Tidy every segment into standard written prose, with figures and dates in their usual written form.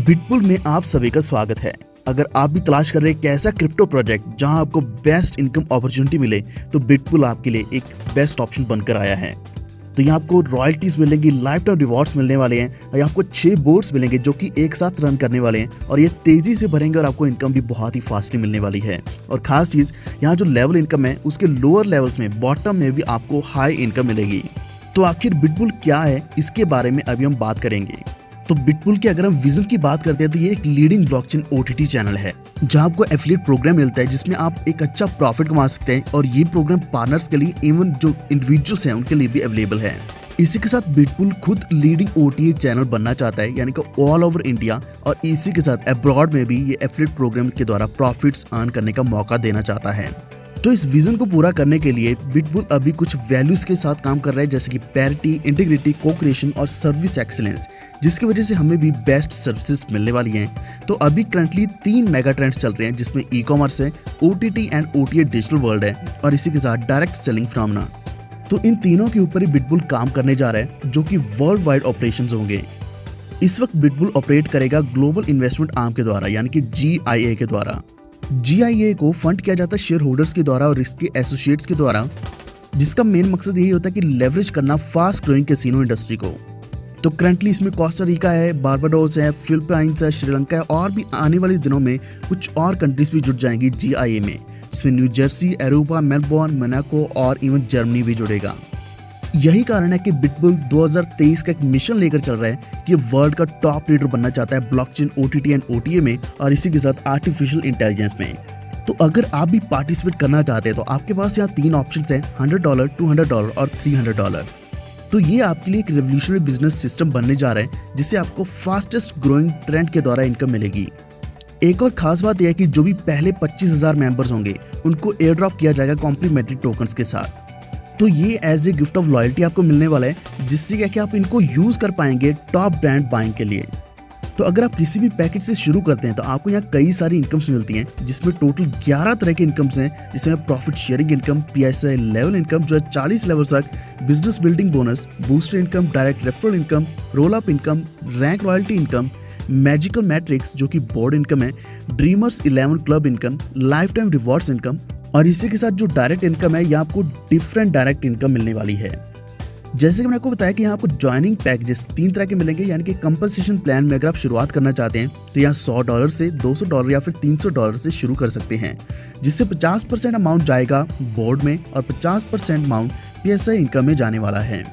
बिटपुल में आप सभी का स्वागत है। अगर आप भी तलाश कर रहे हैं एक ऐसा क्रिप्टो प्रोजेक्ट जहां आपको बेस्ट इनकम अपॉर्चुनिटी मिले, तो बिटपुल आपके लिए एक बेस्ट ऑप्शन बनकर आया है। तो यहाँ आपको रॉयल्टीज मिलेंगी, लाइफ टाइम रिवॉर्ड्स मिलने वाले हैं और यहाँ आपको 6 बोर्ड्स मिलेंगे जो कि एक साथ रन करने वाले हैं और ये तेजी से भरेंगे और आपको इनकम भी बहुत ही फास्टली मिलने वाली है। और खास चीज, यहाँ जो लेवल इनकम है उसके लोअर लेवल्स में, बॉटम में भी आपको हाई इनकम मिलेगी। तो आखिर बिटपुल क्या है, इसके बारे में अभी हम बात करेंगे। तो बिटपुल के अगर हम विजन की बात करते हैं तो ये एक लीडिंग ब्लॉकचेन ओटीटी चैनल है जहां आपको एफिलिएट प्रोग्राम मिलता है जिसमें आप एक अच्छा प्रॉफिट कमा सकते हैं और ये प्रोग्राम पार्टनर्स के लिए, इवन जो इंडिविजुअल्स हैं उनके लिए भी अवेलेबल है। इसी के साथ बिटपुल खुद लीडिंग ओटीटी चैनल बनना चाहता है, यानी कि ऑल ओवर इंडिया, और इसी के साथ अब्रॉड में भी ये एफिलिएट प्रोग्राम के द्वारा प्रॉफिट्स अर्न करने का मौका देना चाहता है। तो इस विजन को पूरा करने के लिए बिटपुल अभी कुछ वैल्यूज के साथ काम कर रहा है, जैसे कि पैरिटी, इंटीग्रिटी, को-क्रिएशन और सर्विस एक्सीलेंस, जिसकी वजह से हमें भी बेस्ट सर्विसेज मिलने वाली हैं। तो अभी करंटली 3 मेगा ट्रेंड्स चल रहे हैं जिसमें ई कॉमर्स है, OTT and OTT digital world है और इसी के साथ डायरेक्ट सेलिंग फिनोमेना। तो इन तीनों के ऊपर ही बिटपुल काम करने जा रहा है जो कि वर्ल्ड वाइड ऑपरेशंस होंगे। इस वक्त बिटपुल ऑपरेट करेगा ग्लोबल इन्वेस्टमेंट आर्म के द्वारा, यानी कि GIA के द्वारा। GIA को फंड किया जाता है शेयर होल्डर्स के द्वारा और इसके एसोसिएट्स के द्वारा, जिसका मेन मकसद यही होता है कि लेवरेज करना फास्ट ग्रोइंग कैसीनो इंडस्ट्री को। तो करंटली इसमें कोस्टा रिका है, बारबाडोस है, फिलीपींस है, श्रीलंका है और भी आने वाले दिनों में कुछ और कंट्रीज भी जुड़ जाएंगी GIA में, जिसमें न्यू जर्सी, एरोपा, मेलबोर्न, मोनाको और इवन जर्मनी भी जुड़ेगा। यही कारण है कि बिटपुल 2023 का एक मिशन लेकर चल रहा है कि वर्ल्ड का टॉप लीडर बनना चाहता है ब्लॉकचेन, OTT एंड OTA में और इसी के साथ आर्टिफिशियल इंटेलिजेंस में। तो अगर आप भी पार्टिसिपेट करना चाहते हैं तो आपके पास यहाँ 3 ऑप्शंस हैं, $100, $200 और $300। तो ये आपके लिए एक रेवोल्यूशनरी बिजनेस सिस्टम बनने जा रहा है जिससे आपको फास्टेस्ट ग्रोइंग ट्रेंड के द्वारा इनकम मिलेगी। एक और खास बात यह है कि जो भी पहले 25,000 मेंबर्स होंगे उनको एयर ड्रॉप किया जाएगा कॉम्प्लीमेंट्री टोकन्स के साथ। तो ये as a gift of loyalty आपको मिलने वाला है, जिससे क्या कि आप इनको यूज कर पाएंगे टॉप ब्रांड बाइंग के लिए। तो अगर आप किसी भी पैकेज से शुरू करते हैं तो आपको यहाँ कई सारी इनकम्स मिलती हैं, जिसमें टोटल 11 तरह के इनकम्स हैं, जिसमें profit sharing income, PSI level income जो है 40 लेवल तक, business building bonus, booster income, direct referral income, roll up income, rank royalty income, magical matrix जो कि बोर्ड इनकम है, dreamers 11 club income, life time rewards income और इसी के साथ जो डायरेक्ट इनकम है, यहाँ आपको डिफरेंट डायरेक्ट इनकम मिलने वाली है। जैसे कि मैंने आपको बताया कि यहाँ आपको ज्वाइनिंग पैकेजेस 3 तरह के मिलेंगे, यानी कि कंपनसेशन प्लान में अगर आप शुरुआत करना चाहते हैं तो यहाँ $100 से $200 या फिर $300 से शुरू कर सकते हैं, जिससे 50% अमाउंट जाएगा बोर्ड में और 50% अमाउंट PSI इनकम में जाने वाला है।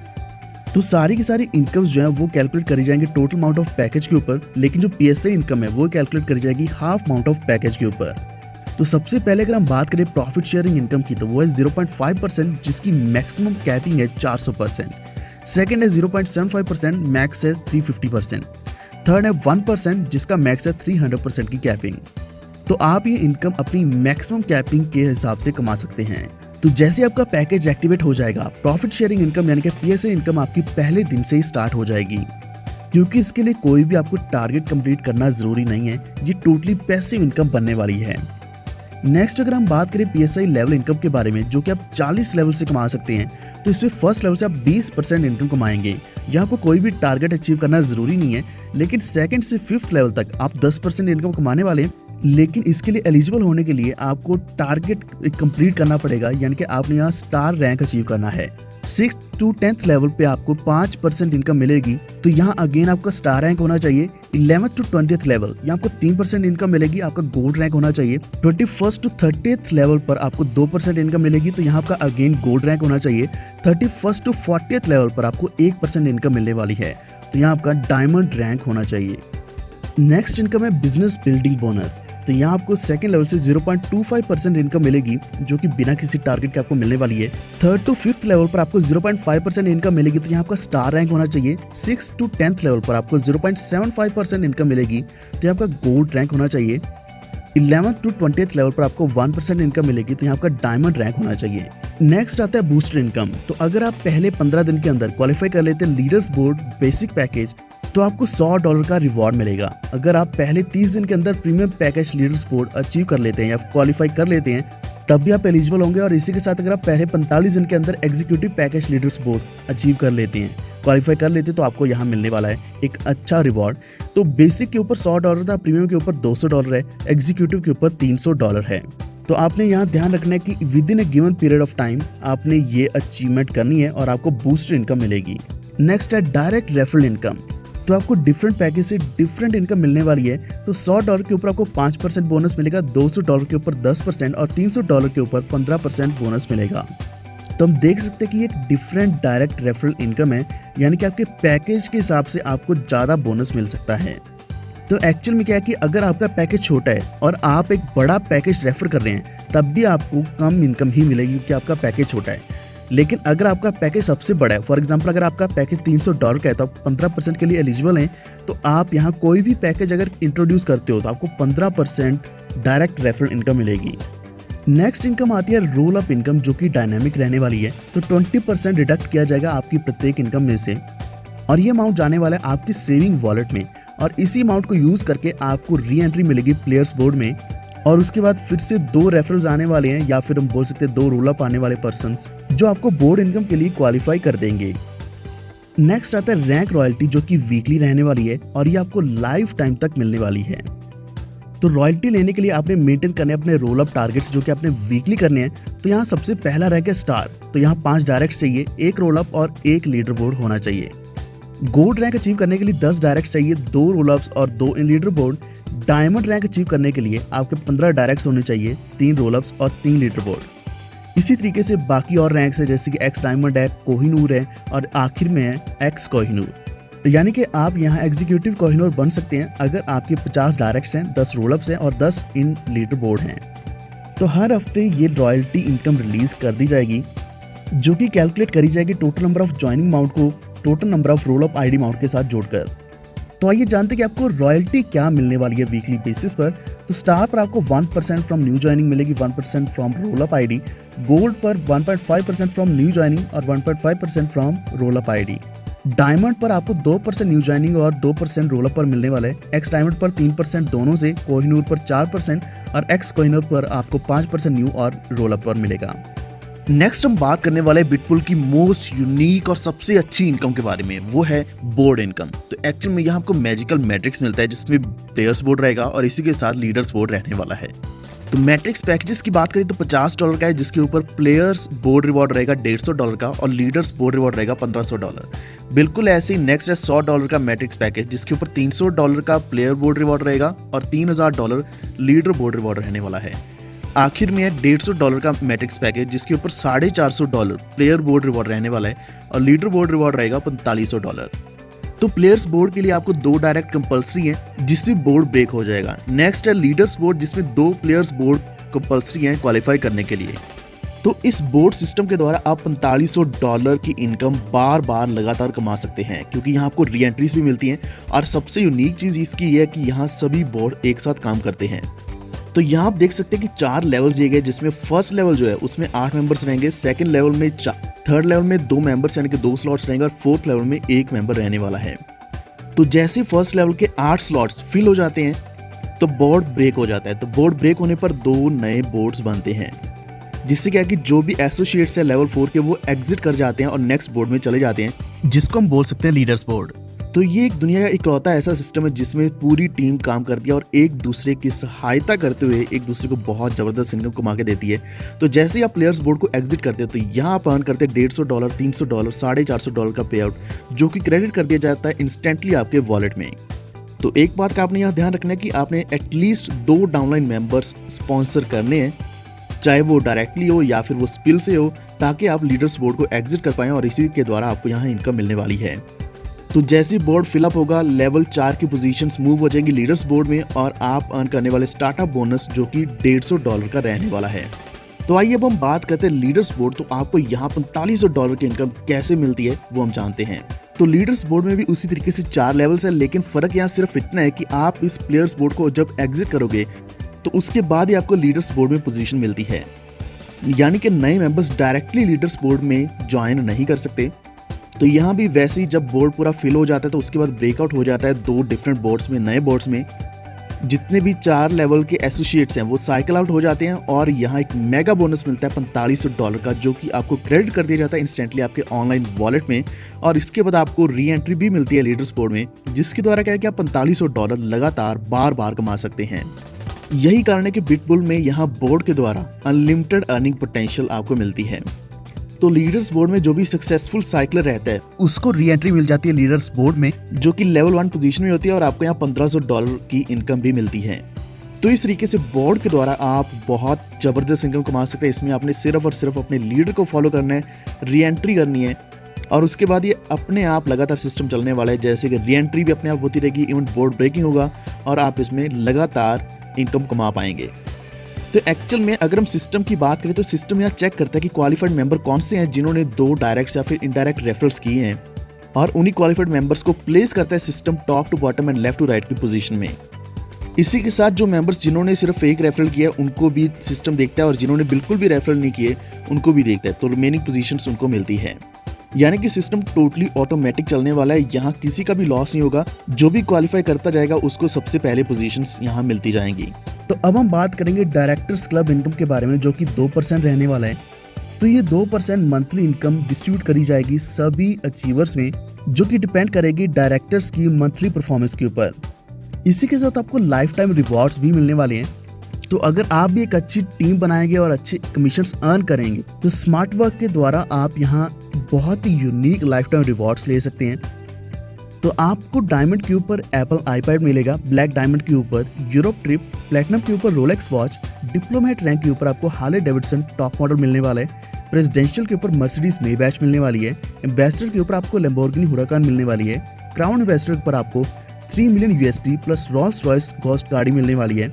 तो सारी की सारी इनकम्स जो है वो कैलकुलेट करी जाएंगे टोटल अमाउंट ऑफ पैकेज के ऊपर, लेकिन जो PSI इनकम है वो कैलकुलेट करी जाएगी हाफ अमाउंट ऑफ पैकेज के ऊपर। तो सबसे पहले अगर हम बात करें प्रॉफिट शेयरिंग इनकम की तो वो है 0.5%, जिसकी मैक्सिमम कैपिंग है 400%। सेकंड है 0.75%, मैक्स है 350%। थर्ड है 1%, जिसका मैक्स है 300% की कैपिंग। तो आप ये इनकम अपनी मैक्सिमम कैपिंग के हिसाब से कमा सकते हैं। तो जैसे आपका पैकेज एक्टिवेट हो जाएगा, प्रॉफिट शेयरिंग इनकम यानी कि PSI इनकम आपकी पहले दिन से ही स्टार्ट हो जाएगी, क्योंकि इसके लिए कोई भी आपको टारगेट कंप्लीट करना जरूरी नहीं है, ये टोटली पैसिव इनकम बनने वाली है। नेक्स्ट अगर हम बात करें PSI लेवल इनकम के बारे में, जो कि आप 40 लेवल से कमा सकते हैं, तो इसमें फर्स्ट लेवल से आप 20% इनकम कमाएंगे। यहाँ आपको कोई भी टारगेट अचीव करना जरूरी नहीं है, लेकिन सेकंड से 5th लेवल तक आप 10% इनकम कमाने वाले हैं। लेकिन इसके लिए एलिजिबल होने के लिए आपको टारगेट कंप्लीट करना पड़ेगा, यानी कि आपने यहाँ स्टार रैंक अचीव करना है। 6th to 10th लेवल पे आपको 5% इनकम मिलेगी, तो यहाँ अगेन आपका स्टार रैंक होना चाहिए। 11th to 20th लेवल यहाँ आपको 3% इनकम मिलेगी, आपका गोल्ड रैंक होना चाहिए। 21st to 30th लेवल पर आपको 2% इनकम मिलेगी, तो यहाँ आपका अगेन गोल्ड रैंक होना चाहिए। 31st to 40th लेवल पर आपको 1% इनकम मिलने वाली है, तो यहाँ आपका डायमंड रैंक होना चाहिए। नेक्स्ट इनकम है बिजनेस बिल्डिंग बोनस, तो यहाँ आपको सेकंड लेवल से 0.25% इनकम मिलेगी, जो कि बिना किसी टारगेट के आपको मिलने वाली है। 3rd to 5th लेवल पर आपको 0.5% इनकम मिलेगी, तो यहाँ आपका स्टार रैंक होना चाहिए। 6th to 10th लेवल पर आपको 0.75% इनकम मिलेगी, तो यहाँ आपका गोल्ड रैंक होना चाहिए। 11th to 20th लेवल पर आपको 1% इनकम मिलेगी, तो यहाँ आपका डायमंड रैंक होना चाहिए। नेक्स्ट आता है बूस्टर इनकम, तो अगर आप पहले 15 दिन के अंदर क्वालिफाई कर लेते हैं लीडर्स बोर्ड बेसिक पैकेज, तो आपको $100 का रिवॉर्ड मिलेगा। अगर आप पहले 30 दिन के अंदर premium package leaders board achieve कर लेते हैं या क्वालिफाई कर लेते हैं, तब भी आप एलिजिबल होंगे। और इसी के साथ अगर आप पहले 45 दिन के अंदर executive package leaders board achieve कर लेते हैं, क्वालिफाई कर लेते हैं, तो आपको यहाँ मिलने वाला है एक अच्छा रिवॉर्ड। तो बेसिक के ऊपर $100 था, प्रीमियम के ऊपर $200 है, एग्जीक्यूटिव के ऊपर $300 है। तो आपने यहाँ ध्यान रखना है कि with in A given period of time आपने ये अचीवमेंट करनी है और आपको बूस्टर इनकम मिलेगी। नेक्स्ट है डायरेक्ट रेफरल इनकम। तो आपको डिफरेंट पैकेज से डिफरेंट इनकम मिलने वाली है। तो $100 के ऊपर आपको 5% बोनस मिलेगा, $200 के ऊपर 10% और $300 के ऊपर 15% बोनस मिलेगा। तो हम देख सकते हैं कि ये डिफरेंट डायरेक्ट रेफरल इनकम है, यानी कि आपके पैकेज के हिसाब से आपको ज़्यादा बोनस मिल सकता है। तो एक्चुअल में क्या है कि अगर आपका पैकेज छोटा है और आप एक बड़ा पैकेज रेफर कर रहे हैं, तब भी आपको कम इनकम ही मिलेगी क्योंकि आपका पैकेज छोटा है। लेकिन अगर आपका पैकेज सबसे बड़ा है, फॉर एग्जांपल अगर आपका पैकेज $300 का है, तो आप 15% के लिए एलिजिबल हैं। तो आप यहाँ कोई भी पैकेज अगर इंट्रोड्यूस करते हो तो आपको 15% डायरेक्ट रेफरल इनकम मिलेगी। नेक्स्ट इनकम आती है रोल अप इनकम, जो कि डायनामिक रहने वाली है। तो 20% डिडक्ट किया जाएगा आपकी प्रत्येक इनकम में से, और ये अमाउंट जाने वाला है आपकी सेविंग वॉलेट में, और इसी अमाउंट को यूज करके आपको री एंट्री मिलेगी प्लेयर्स बोर्ड में। और उसके बाद फिर से 2 रेफरल्स आने वाले हैं, या फिर हम बोल सकते हैं 2 रोल अप आने वाले पर्सन्स जो आपको बोर्ड इनकम के लिए क्वालिफाई कर देंगे। नेक्स्ट आता है रैंक रॉयल्टी, जो कि वीकली रहने वाली है और ये आपको लाइफ टाइम तक मिलने वाली है। तो रॉयल्टी लेने के लिए आपने मेंटेन करने अपने रोल अप टारगेट्स, जो कि आपने वीकली करने हैं। तो यहाँ सबसे पहला रैंक है स्टार। तो यहाँ 5 डायरेक्ट चाहिए, 1 रोल अप और 1 लीडर बोर्ड होना चाहिए। गोल्ड रैंक अचीव करने के लिए 10 डायरेक्ट चाहिए, 2 रोल अप्स और 2 leader board. Diamond rank achieve करने के लिए आपके 15 डायरेक्ट्स होने चाहिए, 3 रोल अप्स और 3 लीडर बोर्ड। इसी तरीके से बाकी और रैंक्स है, जैसे कि एक्स डायमंड है, कोहिनूर है और आखिर में है एक्स कोहिनूर। तो यानी कि आप यहाँ एग्जीक्यूटिव कोहिनूर बन सकते हैं अगर आपके 50 डायरेक्ट्स हैं, 10 रोल अप्स हैं और 10 इन लीडर बोर्ड हैं। तो हर हफ्ते ये रॉयल्टी इनकम रिलीज कर दी जाएगी, जो कि कैलकुलेट करी जाएगी total number of joining amount को total number of roll up ID amount के साथ जोड़कर। तो आइए जानते हैं कि आपको रॉयल्टी क्या मिलने वाली है वीकली बेसिस पर। तो स्टार पर आपको 1% फ्रॉम न्यू ज्वाइनिंग मिलेगी, 1% from role up ID. Gold पर 1.5% फ्रॉम न्यू ज्वाइनिंग और 1.5% from role up ID. Diamond पर आपको 2% न्यू ज्वाइनिंग और 2% रोल अप पर मिलने वाला है। एक्स डायमंड पर 3% दोनों से, कोहिनूर पर 4% और एक्स कोहिनूर पर आपको 5% न्यू और रोल अप पर मिलेगा। नेक्स्ट हम बात करने वाले बिटपुल की मोस्ट यूनिक और सबसे अच्छी इनकम के बारे में, वो है बोर्ड इनकम। तो एक्चुअल में यहाँ आपको मैजिकल मैट्रिक्स मिलता है, जिसमें प्लेयर्स बोर्ड रहेगा और इसी के साथ लीडर्स बोर्ड रहने वाला है। तो मैट्रिक्स पैकेजेस की बात करें तो $50 का है, जिसके ऊपर प्लेयर्स बोर्ड रिवॉर्ड रहेगा $150 का और लीडर्स बोर्ड रिवॉर्ड रहेगा $1500। बिल्कुल ऐसे ही नेक्स्ट है $100 का मैट्रिक्स पैकेज, जिसके ऊपर $300 का प्लेयर बोर्ड रिवॉर्ड रहेगा और $3000 लीडर बोर्ड रिवॉर्ड रहने वाला है। आखिर में है $150 का मैट्रिक्स पैकेज, जिसके ऊपर $450 प्लेयर बोर्ड रिवॉर्ड रहने वाला है और लीडर बोर्ड रिवॉर्ड रहेगा $4500। तो प्लेयर्स बोर्ड के लिए आपको 2 डायरेक्ट कंपल्सरी है, जिससे बोर्ड ब्रेक हो जाएगा। नेक्स्ट है लीडर्स बोर्ड, जिसमें 2 प्लेयर्स बोर्ड कंपल्सरी हैं क्वालिफाई करने के लिए। तो इस बोर्ड सिस्टम के द्वारा आप $4500 की इनकम बार बार लगातार कमा सकते हैं, क्योंकि यहाँ आपको री एंट्रीज भी मिलती हैं। और सबसे यूनिक चीज़ इसकी ये है कि यहाँ सभी बोर्ड एक साथ काम करते हैं। तो यहाँ आप देख सकते हैं कि 4 लेवल्स दिए गए, जिसमें फर्स्ट लेवल जो है उसमें 8 मेंबर्स रहेंगे, सेकंड लेवल में 4, थर्ड लेवल में 2 मेंबर्स यानी कि 2 स्लॉट्स रहेंगे और फोर्थ लेवल में 1 मेंबर रहने वाला है। तो जैसे फर्स्ट लेवल के 8 स्लॉट्स फिल हो जाते हैं तो बोर्ड ब्रेक हो जाता है। तो बोर्ड ब्रेक होने पर 2 नए बोर्ड्स बनते हैं, जिससे क्या है कि जो भी एसोसिएट्स है लेवल 4 के, वो एग्जिट कर जाते हैं और नेक्स्ट बोर्ड में चले जाते हैं, जिसको हम बोल सकते हैं लीडर्स बोर्ड। तो ये एक दुनिया का इकलौता ऐसा सिस्टम है जिसमें पूरी टीम काम करती है और एक दूसरे की सहायता करते हुए एक दूसरे को बहुत ज़बरदस्त इनकम कमा के देती है। तो जैसे ही आप प्लेयर्स बोर्ड को एग्जिट करते हो तो यहाँ आप अर्न करते हैं $150, $300, $450 का पे आउट, जो कि क्रेडिट कर दिया जाता है इंस्टेंटली आपके वॉलेट में। तो एक बात का आपने यहाँ ध्यान रखना है कि आपने एटलीस्ट 2 डाउनलाइन मेंबर्स स्पॉन्सर करने हैं, चाहे वो डायरेक्टली हो या फिर वो स्पिल से हो, ताकि आप लीडर्स बोर्ड को एग्जिट कर पाएं और इसी के द्वारा आपको यहाँ इनकम मिलने वाली है। तो जैसे बोर्ड फिलअप होगा, लेवल 4 की पोजीशंस मूव हो जाएंगी लीडर्स बोर्ड में और आप अर्न करने वाले स्टार्टअप बोनस जो कि $150 का रहने वाला है। तो आइए अब हम बात करते हैं लीडर्स बोर्ड। तो आपको यहाँ $4500 की इनकम कैसे मिलती है वो हम जानते हैं। तो लीडर्स बोर्ड में भी उसी तरीके से 4 लेवल्स है, लेकिन फर्क यहाँ सिर्फ इतना है कि आप इस प्लेयर्स बोर्ड को जब एग्जिट करोगे तो उसके बाद ही आपको लीडर्स बोर्ड में पोजीशन मिलती है, यानी कि नए मेंबर्स डायरेक्टली लीडर्स बोर्ड में ज्वाइन नहीं कर सकते। तो यहाँ भी वैसे ही जब बोर्ड पूरा फिल हो जाता है तो उसके बाद ब्रेकआउट हो जाता है 2 डिफरेंट बोर्ड्स में, नए बोर्ड्स में। जितने भी 4 लेवल के एसोसिएट्स हैं वो साइकिल आउट हो जाते हैं और यहाँ एक मेगा बोनस मिलता है $4500 का, जो कि आपको क्रेडिट कर दिया जाता है इंस्टेंटली आपके ऑनलाइन वॉलेट में। और इसके बाद आपको री एंट्री भी मिलती है लीडर्स बोर्ड में, जिसके द्वारा क्या है कि आप $4500 लगातार बार बार कमा सकते हैं। यही कारण है कि बिटबुल में यहाँ बोर्ड के द्वारा अनलिमिटेड अर्निंग पोटेंशियल आपको मिलती है। तो लीडर्स बोर्ड में जो भी सक्सेसफुल साइकिलर रहता है उसको री एंट्री मिल जाती है लीडर्स बोर्ड में, जो कि लेवल 1 पोजीशन में होती है और आपको यहाँ $1500 की इनकम भी मिलती है। तो इस तरीके से बोर्ड के द्वारा आप बहुत जबरदस्त इनकम कमा सकते हैं। इसमें आपने सिर्फ और सिर्फ अपने लीडर को फॉलो करना है, री एंट्री करनी है और उसके बाद ये अपने आप लगातार सिस्टम चलने वाला है। जैसे कि री एंट्री भी अपने आप होती रहेगी, इवन बोर्ड ब्रेकिंग होगा और आप इसमें लगातार इनकम कमा पाएंगे। तो एक्चुअल में अगर हम सिस्टम की बात करें तो सिस्टम यहाँ चेक करता है कि क्वालिफाइड मेंबर कौन से हैं जिन्होंने 2 डायरेक्ट या फिर इनडायरेक्ट रेफरल्स किए हैं, और उन्हीं क्वालिफाइड मेंबर्स को प्लेस करता है system top to bottom and left to right की पोजीशन में। इसी के साथ जो मेंबर्स जिन्होंने सिर्फ एक रेफरल किया है उनको भी सिस्टम देखता है और जिन्होंने बिल्कुल भी रेफरल नहीं किए उनको भी देखता है, तो रिमेनिंग पोजीशंस उनको मिलती है। यानी कि सिस्टम टोटली ऑटोमेटिक चलने वाला है, यहाँ किसी का भी लॉस नहीं होगा। जो भी क्वालिफाई करता जाएगा उसको सबसे पहले पोजीशंस यहाँ मिलती जाएंगी। तो अब हम बात करेंगे डायरेक्टर्स क्लब इनकम के बारे में, जो कि 2% रहने वाला है। तो ये 2% मंथली इनकम डिस्ट्रीब्यूट करी जाएगी सभी अचीवर्स में, जो कि डिपेंड करेगी डायरेक्टर्स की मंथली परफॉर्मेंस के ऊपर। इसी के साथ आपको लाइफ टाइम रिवॉर्ड्स भी मिलने वाले हैं। तो अगर आप भी एक अच्छी टीम बनाएंगे और अच्छे कमीशंस अर्न करेंगे तो स्मार्ट वर्क के द्वारा आप यहाँ बहुत ही यूनिक लाइफ टाइम रिवॉर्ड्स ले सकते हैं। तो आपको डायमंड के ऊपर एप्पल आईपैड मिलेगा, ब्लैक डायमंड के ऊपर यूरोप ट्रिप, प्लेटिनम के ऊपर रोलेक्स वॉच, डिप्लोमेट रैंक के ऊपर आपको हार्ले डेविडसन टॉप मॉडल मिलने वाला है, प्रेसिडेंशियल के ऊपर मर्सिडीज मेबैच मिलने वाली है, एम्बेसडर के ऊपर आपको लैम्बोर्गिनी हुराकान मिलने वाली है, क्राउन एम्बेसडर पर आपको 3 million USD plus Rolls Royce ghost गाड़ी मिलने वाली है।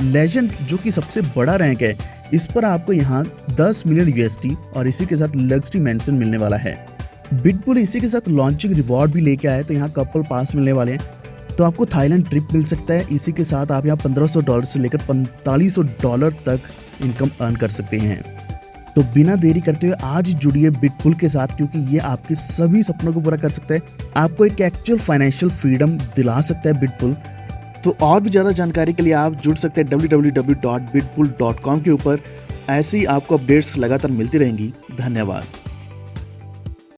लेजेंड जो कि सबसे बड़ा रैंक है, इस पर आपको यहाँ 10 मिलियन USD और इसी के साथ लग्जरी मेंशन मिलने वाला है। बिटबुल इसी के साथ लॉन्चिंग रिवॉर्ड भी लेके आए, तो यहाँ कपल पास मिलने वाले हैं। तो आपको थाईलैंड ट्रिप मिल सकता है। इसी के साथ आप यहाँ $1500 से लेकर $4500 तक इनकम अर्न कर सकते हैं। तो बिना देरी करते हुए आज जुड़िए बिटबुल के साथ, क्योंकि ये आपके सभी सपनों को पूरा कर सकता है। आपको एक एक्चुअल फाइनेंशियल फ्रीडम दिला सकता है बिटबुल। तो और भी ज़्यादा जानकारी के लिए आप जुड़ सकते हैं www.bitbull.com के ऊपर। ऐसे ही आपको अपडेट्स लगातार मिलती रहेंगी। धन्यवाद।